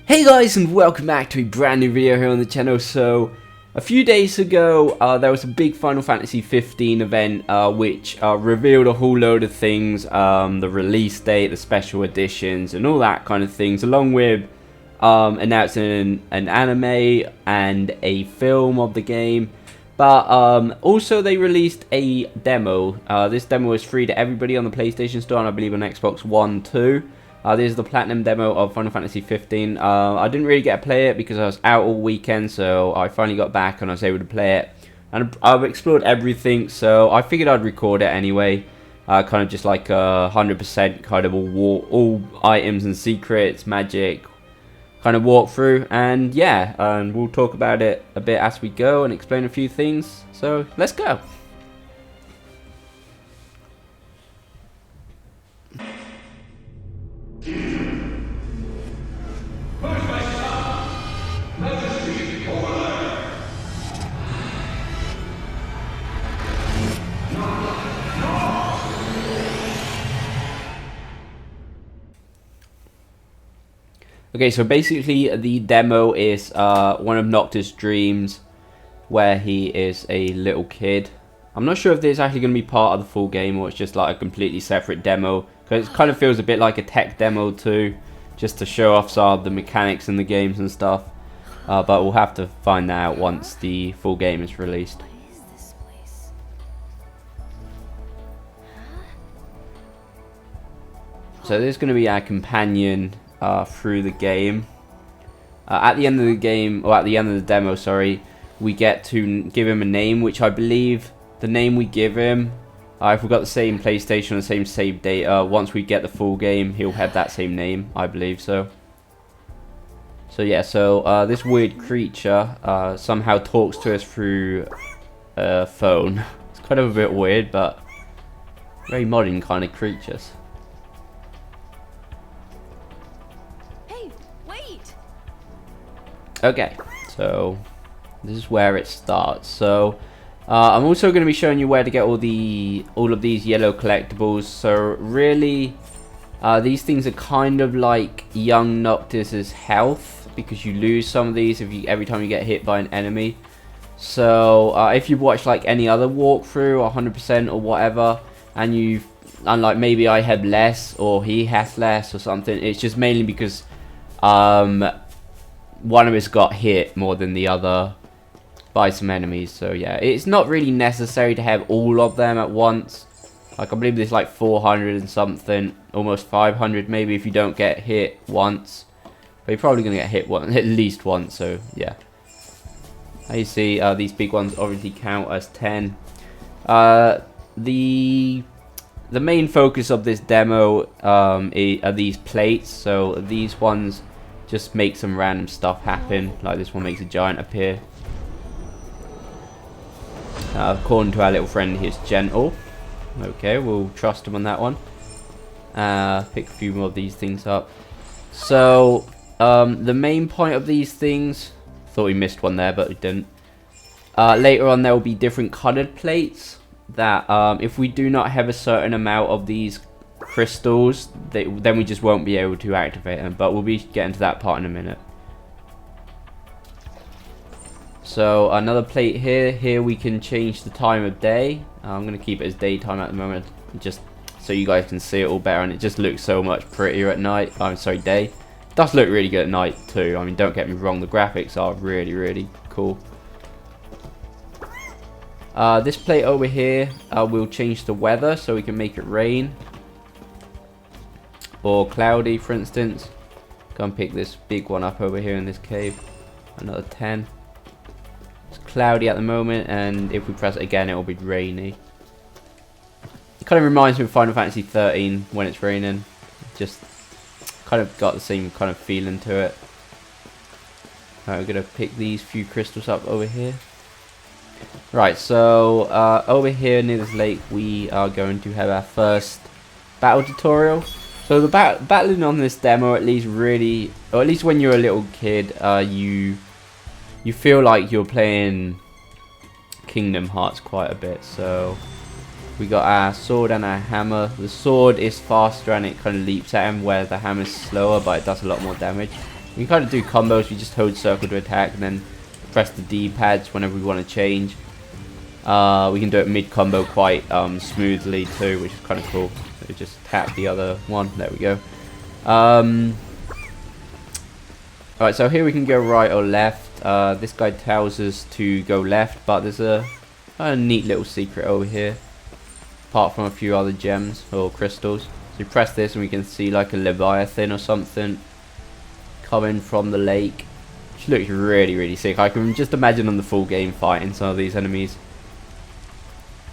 Hey guys, and welcome back to a brand new video here on the channel. So a few days ago there was a big Final Fantasy 15 event which revealed a whole load of things, the release date, the special editions and all that kind of things, along with announcing an anime and a film of the game. But also they released a demo. This demo is free to everybody on the PlayStation Store and I believe on Xbox One too. This is the Platinum demo of Final Fantasy 15. I didn't really get to play it because I was out all weekend, so I finally got back and I was able to play it. And I've explored everything, so I figured I'd record it anyway. Kind of just like 100% kind of all items and secrets, magic kind of walkthrough. And yeah, and we'll talk about it a bit as we go and explain a few things. So let's go. Okay, so basically the demo is one of Noctis' dreams where he is a little kid. I'm not sure if this is actually going to be part of the full game or it's just like a completely separate demo, because it kind of feels a bit like a tech demo too, just to show off some of the mechanics in the games and stuff. But we'll have to find that out once the full game is released. So there's going to be our companion through the game. At the end of the game, or at the end of the demo, sorry, we get to give him a name, which I believe the name we give him, if we've got the same PlayStation and the same save data, once we get the full game, he'll have that same name, I believe so. So yeah, so this weird creature somehow talks to us through a phone. It's kind of a bit weird, but very modern kind of creatures. Okay, so this is where it starts. So I'm also going to be showing you where to get all of these yellow collectibles. So really, these things are kind of like young Noctis' health, because you lose some of these every time you get hit by an enemy. So if you've watched like any other walkthrough or 100% or whatever, and like maybe I had less or he has less or something, it's just mainly because one of us got hit more than the other by some enemies. So yeah, it's not really necessary to have all of them at once. Like I believe there's like 400 and something, almost 500 maybe if you don't get hit once. But you're probably gonna get hit at least once. So yeah, as you see, these big ones obviously count as 10. The main focus of this demo are these plates. So these ones just make some random stuff happen, like this one makes a giant appear. According to our little friend, he's gentle. Okay, we'll trust him on that one. Pick a few more of these things up. So the main point of these things, thought we missed one there but we didn't. Later on there will be different colored plates that if we do not have a certain amount of these crystals, then we just won't be able to activate them, but we'll be getting to that part in a minute. So another plate here we can change the time of day. I'm going to keep it as daytime at the moment, just so you guys can see it all better, and it just looks so much prettier at night. I'm sorry, day. It does look really good at night too. I mean, don't get me wrong, the graphics are really cool. This plate over here will change the weather, so we can make it rain or cloudy, for instance. Go and pick this big one up over here in this cave. Another 10. It's cloudy at the moment, and if we press it again, it will be rainy. It kind of reminds me of Final Fantasy 13 when it's raining. Just kind of got the same kind of feeling to it. Alright, we're gonna pick these few crystals up over here. Right, so over here near this lake, we are going to have our first battle tutorial. So the battling on this demo, at least really, or at least when you're a little kid, you feel like you're playing Kingdom Hearts quite a bit. So we got our sword and our hammer. The sword is faster and it kind of leaps at him, where the hammer is slower, but it does a lot more damage. We can kind of do combos. We just hold circle to attack and then press the D-pads whenever we want to change. We can do it mid-combo quite smoothly too, which is kind of cool. So just tap the other one. There we go. Alright, so here we can go right or left. This guy tells us to go left, but there's a neat little secret over here. Apart from a few other gems or crystals. So we press this and we can see like a Leviathan or something coming from the lake. Which looks really, really sick. I can just imagine on the full game fighting some of these enemies.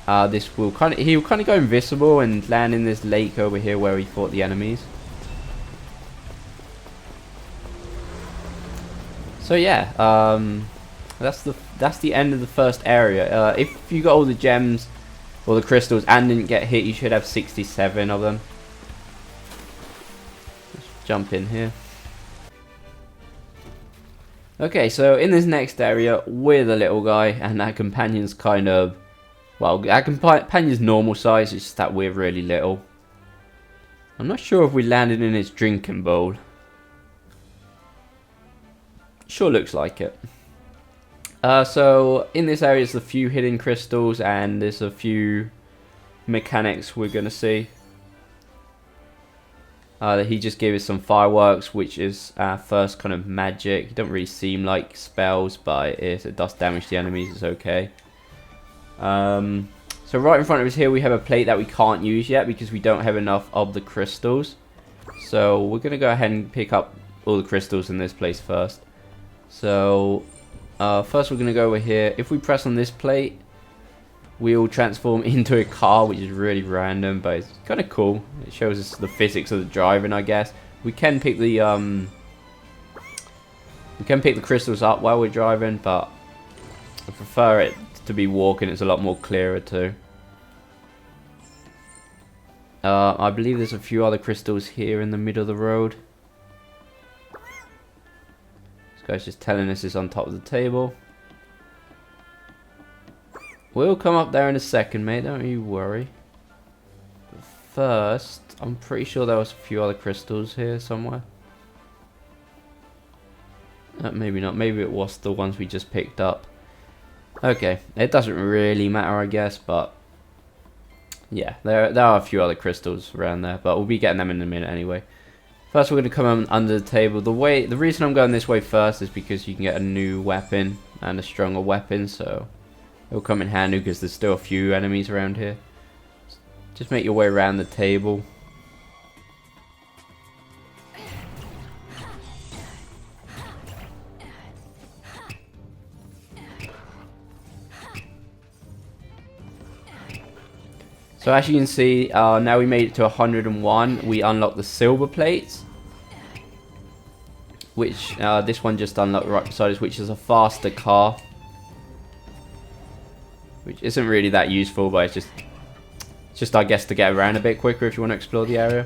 This will he will kind of go invisible and land in this lake over here where he fought the enemies. So yeah, that's the end of the first area. If you got all the gems or the crystals and didn't get hit, you should have 67 of them. Let's jump in here. Okay, so in this next area, we're the little guy, and our companion's kind of, well, our companion's normal size, it's just that we're really little. I'm not sure if we landed in his drinking bowl. Sure looks like it. So in this area there's a few hidden crystals and there's a few mechanics we're gonna see. He just gave us some fireworks, which is our first kind of magic. It don't really seem like spells, but it does damage the enemies. It's okay. So right in front of us here we have a plate that we can't use yet because we don't have enough of the crystals. So we're gonna go ahead and pick up all the crystals in this place first. So first we're going to go over here. If we press on this plate, we'll transform into a car, which is really random, but it's kind of cool. It shows us the physics of the driving, I guess. We can pick the crystals up while we're driving, but I prefer it to be walking. It's a lot more clearer too. I believe there's a few other crystals here in the middle of the road. Guy's just telling us it's on top of the table. We'll come up there in a second, mate. Don't you worry. But first, I'm pretty sure there was a few other crystals here somewhere. Maybe not. Maybe it was the ones we just picked up. Okay. It doesn't really matter, I guess, but yeah, there are a few other crystals around there, but we'll be getting them in a minute anyway. First we're going to come under the table. The reason I'm going this way first is because you can get a new weapon and a stronger weapon, so it'll come in handy because there's still a few enemies around here. Just make your way around the table. So as you can see, now we made it to 101. We unlocked the silver plates, which this one just unlocked right beside us, which is a faster car, which isn't really that useful, but it's just I guess to get around a bit quicker if you want to explore the area.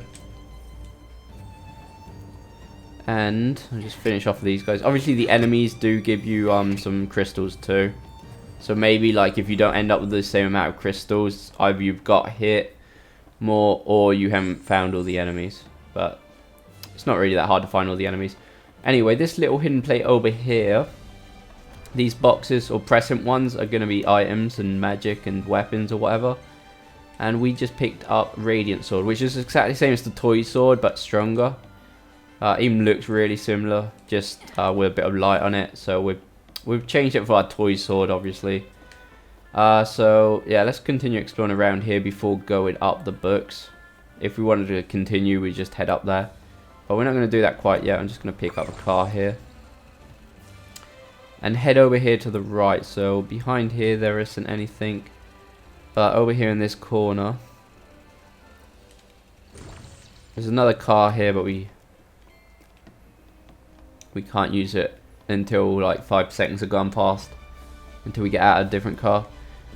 And I'll just finish off with these guys. Obviously the enemies do give you some crystals too. So maybe like if you don't end up with the same amount of crystals, either you've got hit more or you haven't found all the enemies. But it's not really that hard to find all the enemies. Anyway, this little hidden plate over here, these boxes or present ones are going to be items and magic and weapons or whatever. And we just picked up Radiant Sword, which is exactly the same as the toy sword but stronger. Even looks really similar, just with a bit of light on it. So we've changed it for our toy sword, obviously. So yeah, let's continue exploring around here before going up the books. If we wanted to continue, we just head up there. But we're not going to do that quite yet. I'm just going to pick up a car here. And head over here to the right. So behind here there isn't anything. But over here in this corner, there's another car here, but we can't use it until like 5 seconds have gone past, until we get out of a different car.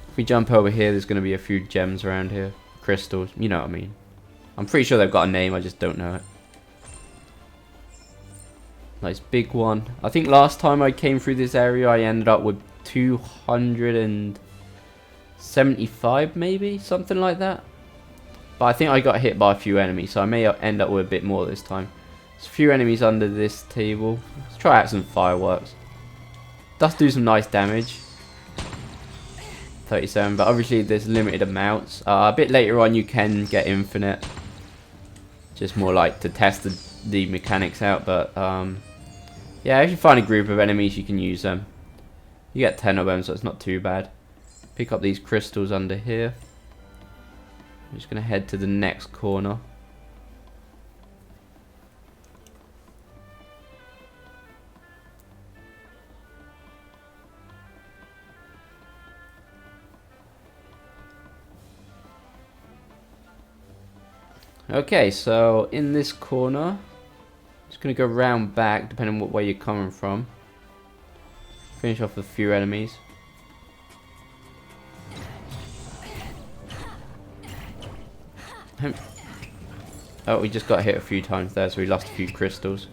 If we jump over here, there's going to be a few gems around here, crystals, you know what I mean. I'm pretty sure they've got a name, I just don't know it. Nice big one. I think last time I came through this area I ended up with 275 maybe, something like that. But I think I got hit by a few enemies, so I may end up with a bit more this time. There's a few enemies under this table. Let's try out some fireworks. Does do some nice damage. 37, but obviously there's limited amounts. A bit later on you can get infinite. Just more like to test the mechanics out, but yeah, if you find a group of enemies you can use them. You get 10 of them, so it's not too bad. Pick up these crystals under here. I'm just going to head to the next corner. Okay, so in this corner, just going to go round back depending on what way you're coming from. Finish off with a few enemies. Oh, we just got hit a few times there, so we lost a few crystals.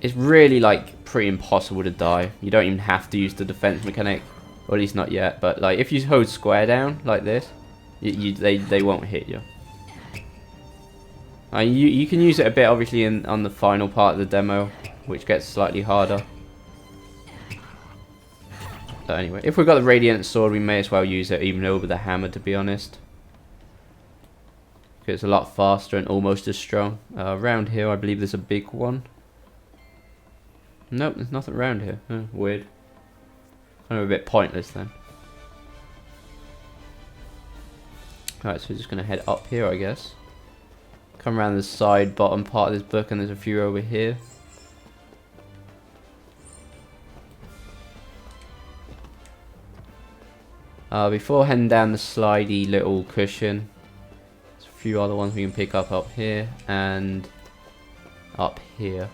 It's really like pretty impossible to die. You don't even have to use the defense mechanic, or at least not yet. But like if you hold square down like this, they won't hit you. You can use it a bit obviously on the final part of the demo, which gets slightly harder. But anyway, if we've got the Radiant Sword, we may as well use it even over the hammer, to be honest. Because it's a lot faster and almost as strong. Around here, I believe there's a big one. Nope, there's nothing around here. Oh, weird. Kind of a bit pointless then. Alright, so we're just going to head up here, I guess. Come around the side bottom part of this book, and there's a few over here. Before heading down the slidey little cushion, there's a few other ones we can pick up here and up here.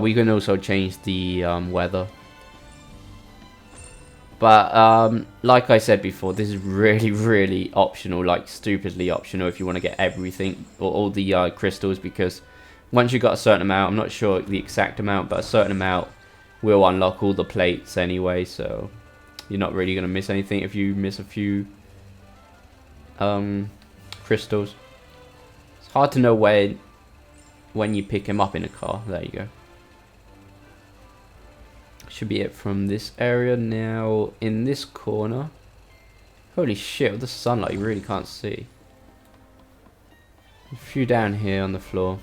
We can also change the weather. But like I said before, this is really optional, like stupidly optional if you want to get everything, or all the crystals, because once you've got a certain amount, I'm not sure the exact amount, but a certain amount will unlock all the plates anyway, so you're not really going to miss anything if you miss a few crystals. It's hard to know when you pick him up in a car. There you go. Should be it from this area. Now in this corner, holy shit, with the sunlight you really can't see. A few down here on the floor.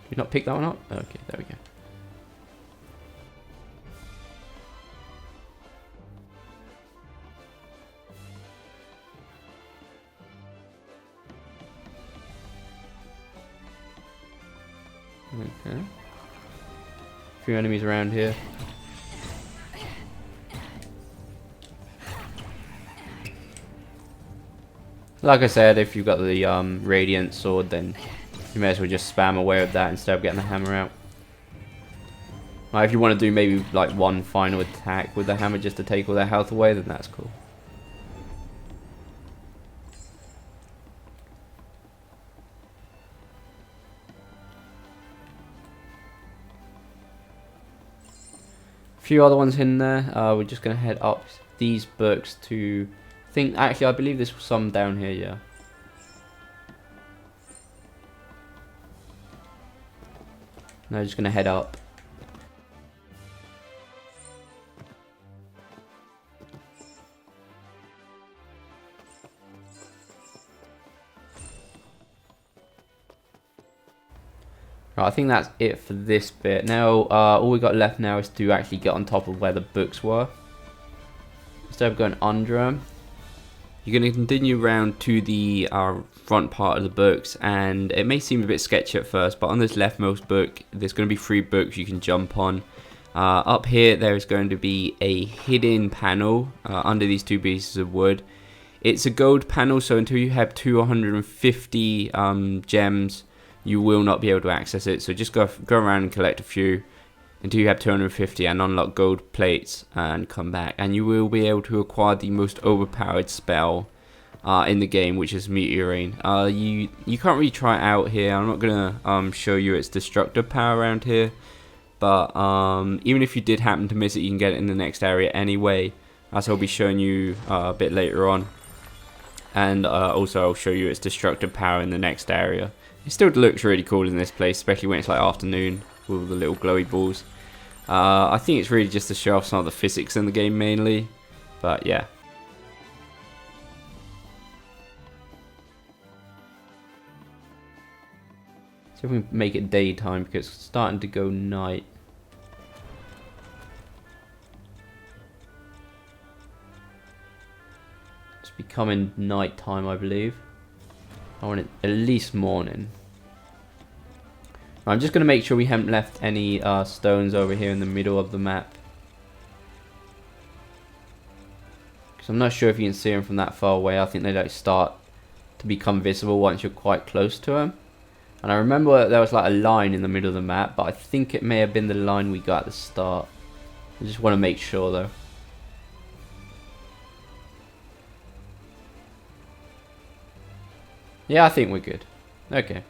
Did you not pick that one up? Okay, there we go. Okay. A few enemies around here. Like I said, if you've got the Radiant Sword, then you may as well just spam away with that instead of getting the hammer out. If you want to do maybe like one final attack with the hammer just to take all their health away, then that's cool. Few other ones in there. We're just gonna head up these books to actually I believe there's some down here, yeah. Now just gonna head up. Right, I think that's it for this bit. Now, all we got left now is to actually get on top of where the books were. Instead of going under them, you're going to continue around to the front part of the books, and it may seem a bit sketchy at first, but on this leftmost book, there's going to be 3 books you can jump on. Up here, there's going to be a hidden panel under these 2 pieces of wood. It's a gold panel, so until you have 250 gems, you will not be able to access it. So just go around and collect a few until you have 250 and unlock gold plates and come back, and you will be able to acquire the most overpowered spell in the game, which is Meteorine. You can't really try it out here. I'm not gonna show you its destructive power around here, but even if you did happen to miss it, you can get it in the next area anyway. as I'll be showing you a bit later on. And also I'll show you its destructive power in the next area. It still looks really cool in this place, especially when it's like afternoon with all the little glowy balls. I think it's really just to show off some of the physics in the game mainly, but yeah. See if we can make it daytime because it's starting to go night. It's becoming night time, I believe. I want it at least morning. I'm just going to make sure we haven't left any stones over here in the middle of the map. Because I'm not sure if you can see them from that far away. I think they like start to become visible once you're quite close to them. And I remember there was like a line in the middle of the map, but I think it may have been the line we got at the start. I just want to make sure though. Yeah, I think we're good. Okay.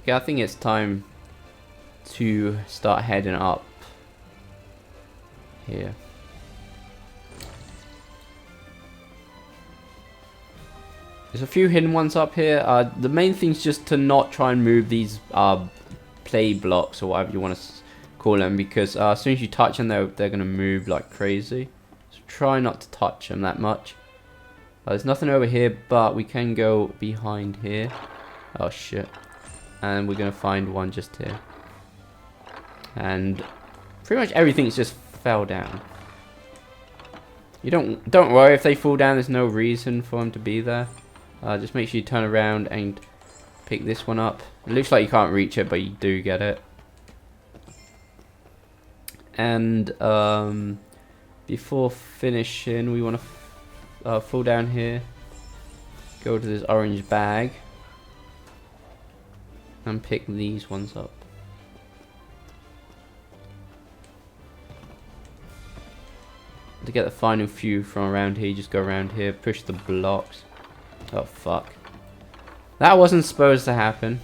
Okay, I think it's time to start heading up here. There's a few hidden ones up here. The main thing is just to not try and move these play blocks or whatever you want to call them, because as soon as you touch them, they're going to move like crazy. So try not to touch them that much. There's nothing over here, but we can go behind here. Oh shit. And we're going to find one just here. And pretty much everything's just fell down. You don't worry if they fall down, there's no reason for them to be there. Just make sure you turn around and pick this one up. It looks like you can't reach it, but you do get it. And before finishing, we want to fall down here, go to this orange bag, and pick these ones up. To get the final few from around here, you just go around here, push the blocks. Oh fuck. That wasn't supposed to happen.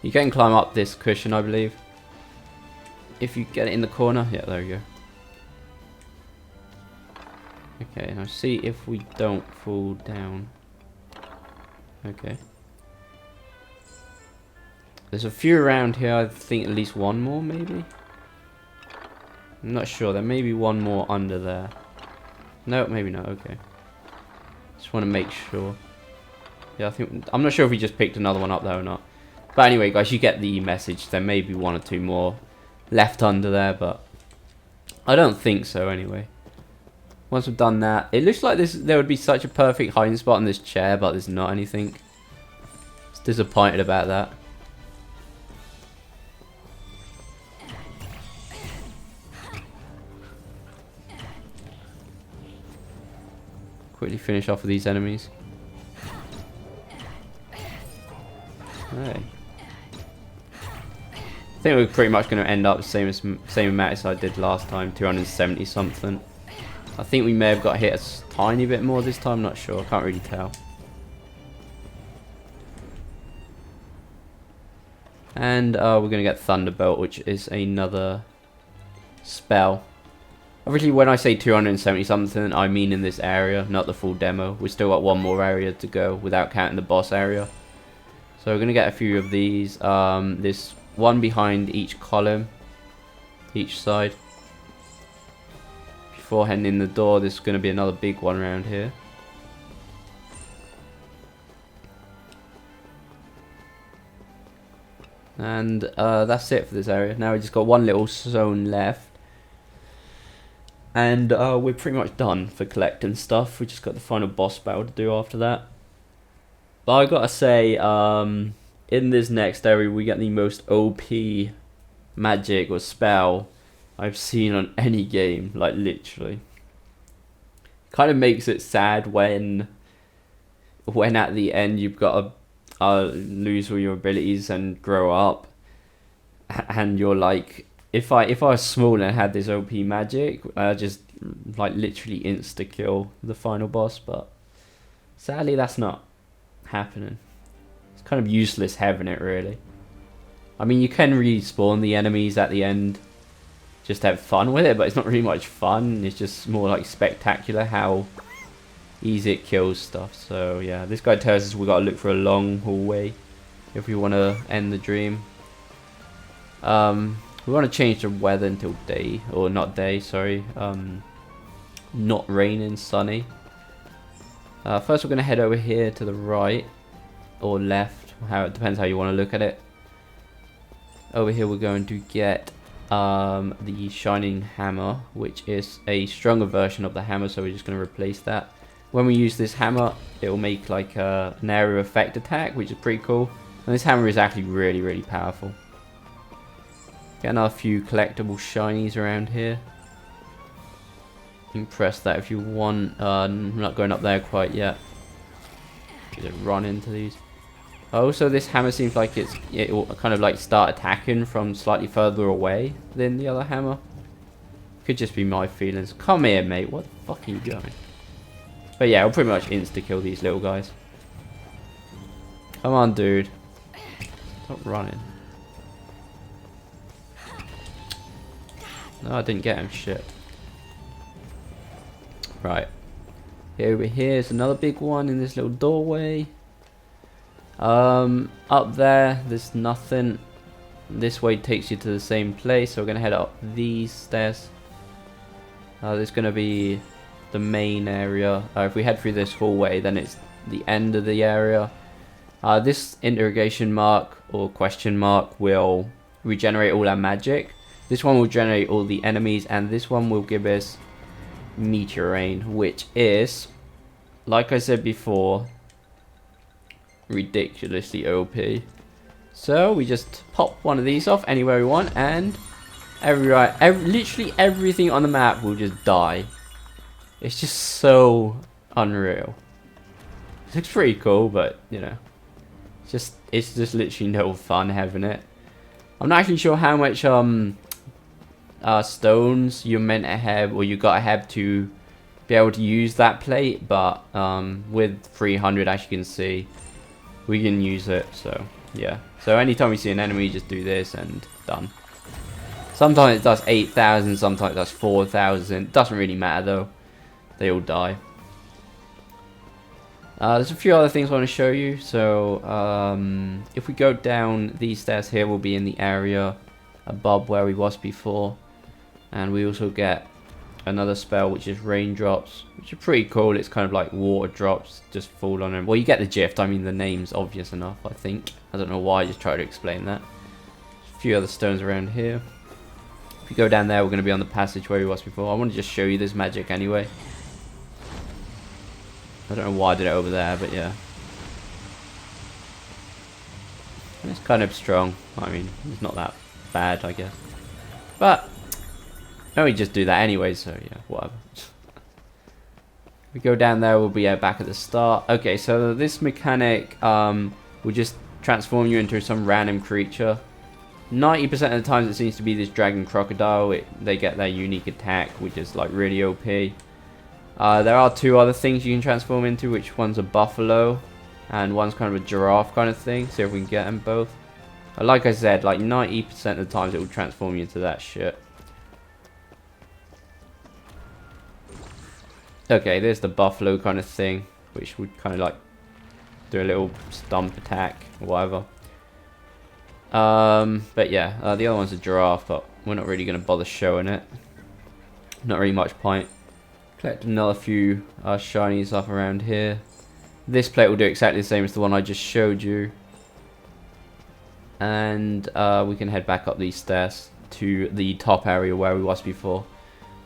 You can climb up this cushion, I believe. If you get it in the corner. Yeah, there you go. Okay, now see if we don't fall down. Okay. There's a few around here. I think at least one more, maybe. I'm not sure. There may be one more under there. No, maybe not. Okay. Just want to make sure. Yeah, I'm not sure if we just picked another one up there or not. But anyway, guys, you get the message. There may be one or two more left under there, but I don't think so anyway. Once we've done that, it looks like there would be such a perfect hiding spot on this chair, but there's not anything. Just disappointed about that. Quickly finish off with these enemies. Hey. I think we're pretty much going to end up the same amount as I did last time, 270 something. I think we may have got hit a tiny bit more this time, not sure, can't really tell. And we're going to get Thunderbolt, which is another spell. Obviously, when I say 270 something, I mean in this area, not the full demo. We've still got one more area to go without counting the boss area. So we're going to get a few of these. There's one behind each column, each side. Before heading in the door, there's going to be another big one around here. And that's it for this area. Now we just got one little zone left. And we're pretty much done for collecting stuff. We just got the final boss battle to do after that. But I gotta say, in this next area, we get the most OP magic or spell I've seen on any game, like literally. Kind of makes it sad when at the end you've got to lose all your abilities and grow up, and you're like, if I was small and had this OP magic, I just like literally insta kill the final boss, but sadly that's not happening. It's kind of useless having it, really. I mean, you can respawn the enemies at the end, just have fun with it, but it's not really much fun. It's just more like spectacular how easy it kills stuff. So yeah, this guy tells us we got to look for a long hallway if we want to end the dream. We want to change the weather until day, or not day, sorry. Not raining, sunny. First we're going to head over here to the right or left, how it depends how you want to look at it. Over here we're going to get the shining hammer, which is a stronger version of the hammer, so we're just going to replace that. When we use this hammer, it will make like an area effect attack, which is pretty cool. And this hammer is actually really powerful. Getting a few collectible shinies around here. You can press that if you want. I'm not going up there quite yet. Just run into these. Also, this hammer seems like it will kind of like start attacking from slightly further away than the other hammer. Could just be my feelings. Come here, mate. What the fuck are you doing? But yeah, we'll pretty much insta-kill these little guys. Come on, dude. Stop running. No, I didn't get him. Shit. Right. Over here is another big one in this little doorway. Up there's nothing. This way takes you to the same place, so we're gonna head up these stairs. There's gonna be the main area. If we head through this hallway, then it's the end of the area. This interrogation mark or question mark will regenerate all our magic. This one will generate all the enemies, and this one will give us meteor rain, which is, like I said before, ridiculously OP. So we just pop one of these off anywhere we want, and literally everything on the map will just die. It's just so unreal. It looks pretty cool, but you know, it's just literally no fun having it. I'm not actually sure how much stones you're meant to have, or you gotta have to be able to use that plate, but with 300, as you can see, we can use it. So yeah, so anytime we see an enemy, just do this and done. Sometimes it does 8,000, sometimes it does 4,000. Doesn't really matter though, they all die. There's a few other things I want to show you. So if we go down these stairs here, we'll be in the area above where we was before, and we also get another spell which is raindrops, which are pretty cool. It's kind of like water drops just fall on them. Well, you get the gist. I mean, the name's obvious enough, I think. I don't know why I just tried to explain that. There's a few other stones around here. If you go down there, we're going to be on the passage where we was before. I want to just show you this magic anyway. I don't know why I did it over there, but yeah. It's kind of strong. I mean, it's not that bad, I guess. But no, we just do that anyway, so yeah, whatever. We go down there, we'll be back at the start. Okay, so this mechanic will just transform you into some random creature. 90% of the times it seems to be this dragon crocodile. They get their unique attack, which is like really OP. There are two other things you can transform into, which one's a buffalo and one's kind of a giraffe kind of thing. See if we can get them both. Like I said, like 90% of the times it will transform you into that shit. Okay, there's the buffalo kind of thing, which would kind of like do a little stump attack or whatever. But yeah, the other one's a giraffe, but we're not really going to bother showing it. Not really much point. Collect another few shinies up around here. This plate will do exactly the same as the one I just showed you. And we can head back up these stairs to the top area where we was before.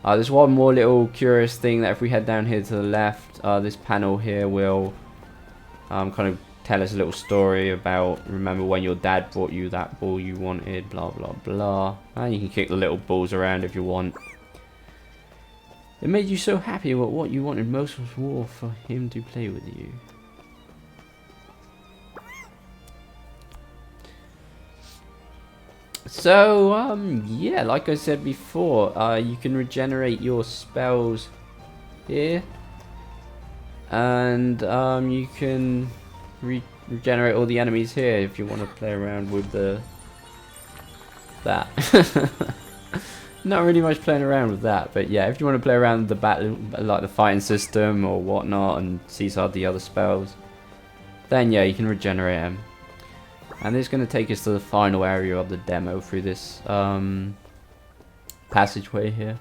There's one more little curious thing that if we head down here to the left, this panel here will kind of tell us a little story about, remember when your dad brought you that ball you wanted, blah blah blah. And you can kick the little balls around if you want. It made you so happy about what you wanted most was war for him to play with you. So, yeah, like I said before, you can regenerate your spells here. And, you can regenerate all the enemies here if you want to play around with the that. Not really much playing around with that, but yeah, if you want to play around with the battle, like the fighting system or whatnot, and see some of the other spells, then yeah, you can regenerate them. And it's going to take us to the final area of the demo through this passageway here.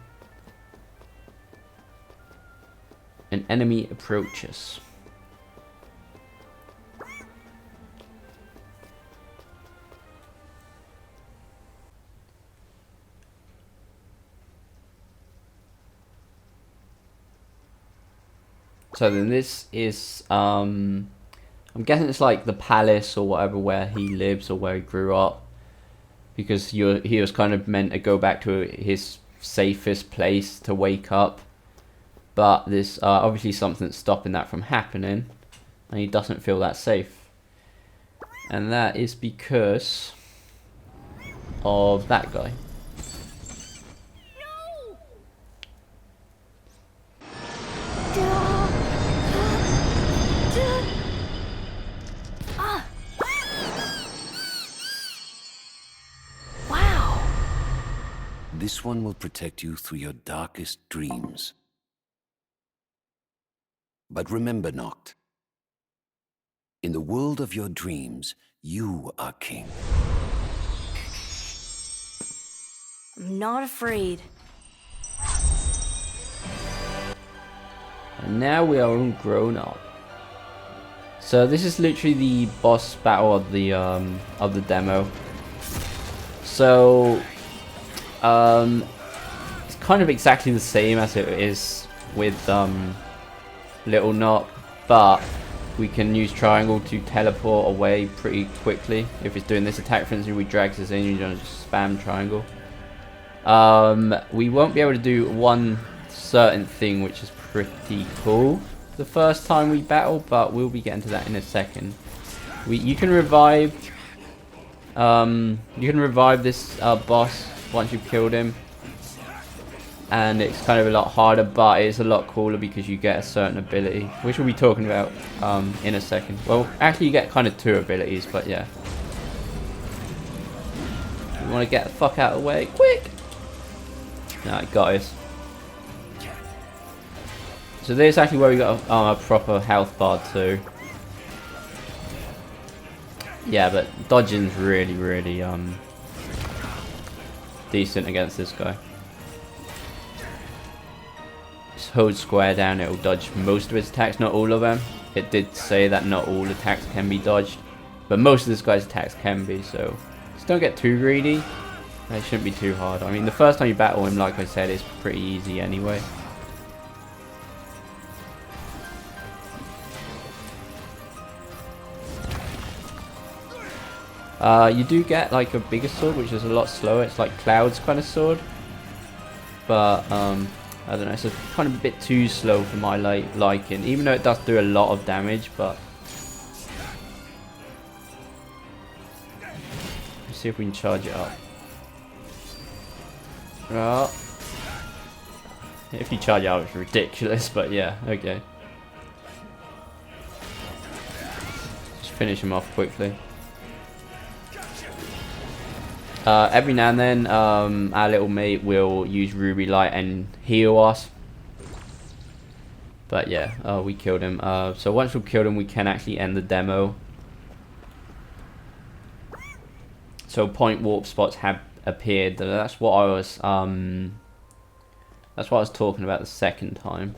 An enemy approaches. So then this is, I'm guessing it's like the palace or whatever where he lives or where he grew up. Because he was kind of meant to go back to his safest place to wake up. But there's obviously something stopping that from happening. And he doesn't feel that safe. And that is because of that guy. This one will protect you through your darkest dreams. But remember, Noct, in the world of your dreams, you are king. I'm not afraid. And now we are all grown up. So this is literally the boss battle of the demo. So it's kind of exactly the same as it is with Little Noct, but we can use triangle to teleport away pretty quickly. If it's doing this attack, for instance, we drag us in, you don't just spam triangle. We won't be able to do one certain thing, which is pretty cool the first time we battle, but we'll be getting to that in a second. You can revive this boss once you've killed him, and it's kind of a lot harder, but it's a lot cooler because you get a certain ability, which we'll be talking about in a second. Well, actually you get kind of two abilities, but yeah. You want to get the fuck out of the way, quick! No, it got us. So this is actually where we got a proper health bar too. Yeah, but dodging's really, really decent against this guy. Just hold square down, it'll dodge most of his attacks, not all of them. It did say that not all attacks can be dodged, but most of this guy's attacks can be, so just don't get too greedy. It shouldn't be too hard. I mean, the first time you battle him, like I said, is pretty easy anyway. You do get like a bigger sword, which is a lot slower. It's like Cloud's kind of sword, but I don't know. It's kind of a bit too slow for my liking, even though it does do a lot of damage. But let's see if we can charge it up. Well, if you charge it up, it's ridiculous. But yeah, okay. Just finish him off quickly. Every now and then, our little mate will use Ruby Light and heal us. But yeah, we killed him. So once we've killed him, we can actually end the demo. So point warp spots have appeared. That's what I was talking about the second time.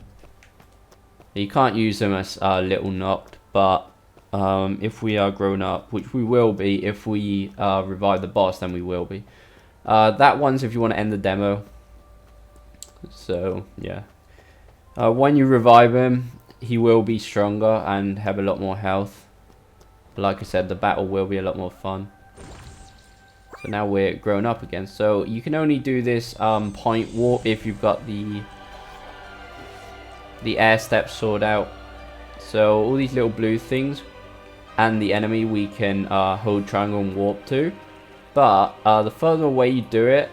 You can't use them as Little Noct, but if we are grown up, which we will be if we revive the boss, then we will be. That one's if you want to end the demo. So yeah, when you revive him, he will be stronger and have a lot more health. But like I said, the battle will be a lot more fun. So now we're grown up again. So you can only do this point warp if you've got the air step sword out. So all these little blue things and the enemy we can hold triangle and warp to, but the further away you do it,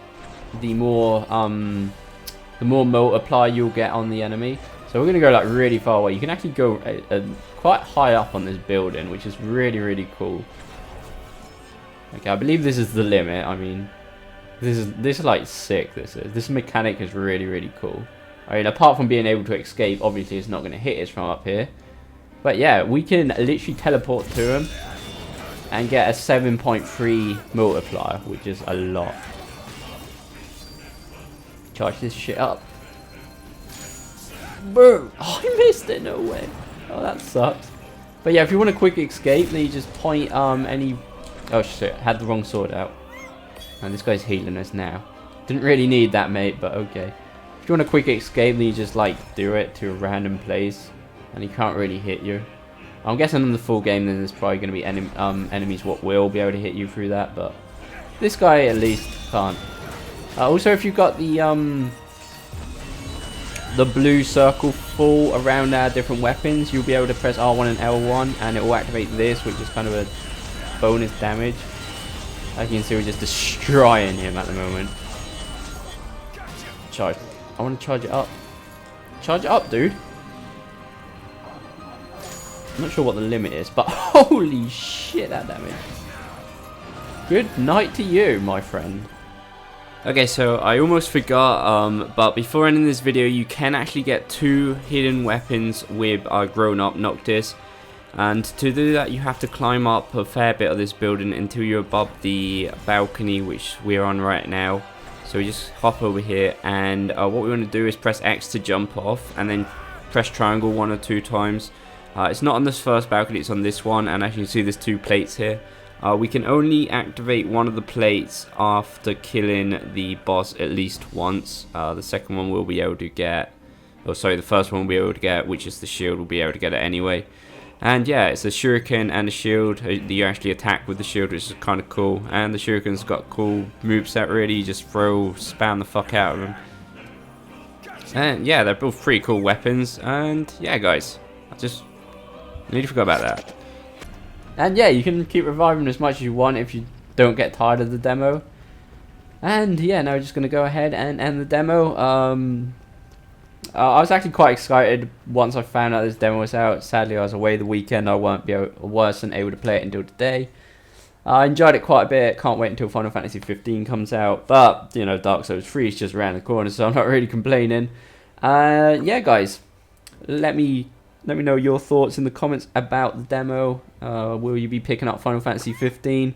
the more multiply you'll get on the enemy. So we're gonna go like really far away. You can actually go quite high up on this building, which is really, really cool. Okay, I believe this is the limit. I mean, This is like sick. This mechanic is really cool. I mean, apart from being able to escape, obviously it's not going to hit us from up here. But yeah, we can literally teleport to him and get a 7.3 multiplier, which is a lot. Charge this shit up. Boom! Oh, I missed it. No way. Oh, that sucks. But yeah, if you want a quick escape, then you just point any. Oh shit! Had the wrong sword out. And this guy's healing us now. Didn't really need that, mate, but okay. If you want a quick escape, then you just like do it to a random place, and he can't really hit you. I'm guessing in the full game, then there's probably going to be enemies what will be able to hit you through that, but this guy at least can't. Also, if you've got the blue circle full around different weapons, you'll be able to press R1 and L1, and it will activate this, which is kind of a bonus damage. As you can see, we're just destroying him at the moment. Charge. I want to charge it up. Charge it up, dude. I'm not sure what the limit is, but holy shit, that damage. Good night to you, my friend. Okay, so I almost forgot, but before ending this video, you can actually get 2 hidden weapons with grown-up Noctis. And to do that, you have to climb up a fair bit of this building until you're above the balcony, which we're on right now. So we just hop over here, and what we want to do is press X to jump off, and then press triangle 1 or 2 times. It's not on this first balcony, it's on this one, and as you can see, there's 2 plates here. We can only activate one of the plates after killing the boss at least once. The second one we'll be able to get, or sorry, the first one we'll be able to get, which is the shield, we'll be able to get it anyway. And yeah, it's a shuriken and a shield. You actually attack with the shield, which is kind of cool. And the shuriken's got cool moveset, really. You just spam the fuck out of them. And yeah, they're both pretty cool weapons. And yeah, guys, I just nearly forgot about that. And yeah, you can keep reviving as much as you want if you don't get tired of the demo. And yeah, now we're just going to go ahead and end the demo. I was actually quite excited once I found out this demo was out. Sadly, I was away the weekend. I wasn't able to play it until today. I enjoyed it quite a bit. Can't wait until Final Fantasy 15 comes out. But, you know, Dark Souls 3 is just around the corner, so I'm not really complaining. Yeah, guys, let me know your thoughts in the comments about the demo. Will you be picking up Final Fantasy 15?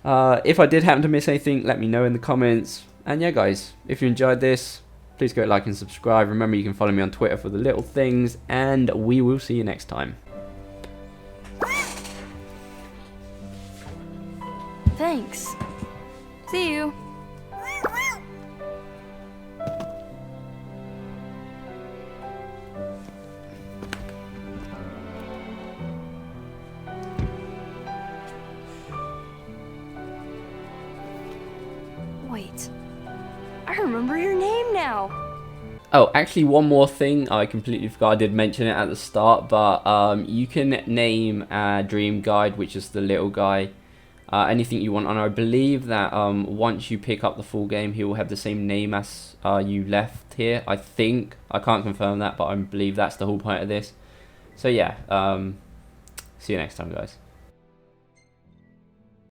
If I did happen to miss anything, let me know in the comments. And yeah, guys, if you enjoyed this, please go like and subscribe. Remember, you can follow me on Twitter for the little things, and we will see you next time. Thanks. See you. Wait. I remember your name now. Oh, actually, one more thing. I completely forgot. I did mention it at the start, but you can name a dream guide, which is the little guy, anything you want. And I believe that once you pick up the full game, he will have the same name as you left here. I think. I can't confirm that, but I believe that's the whole point of this. So yeah, see you next time, guys.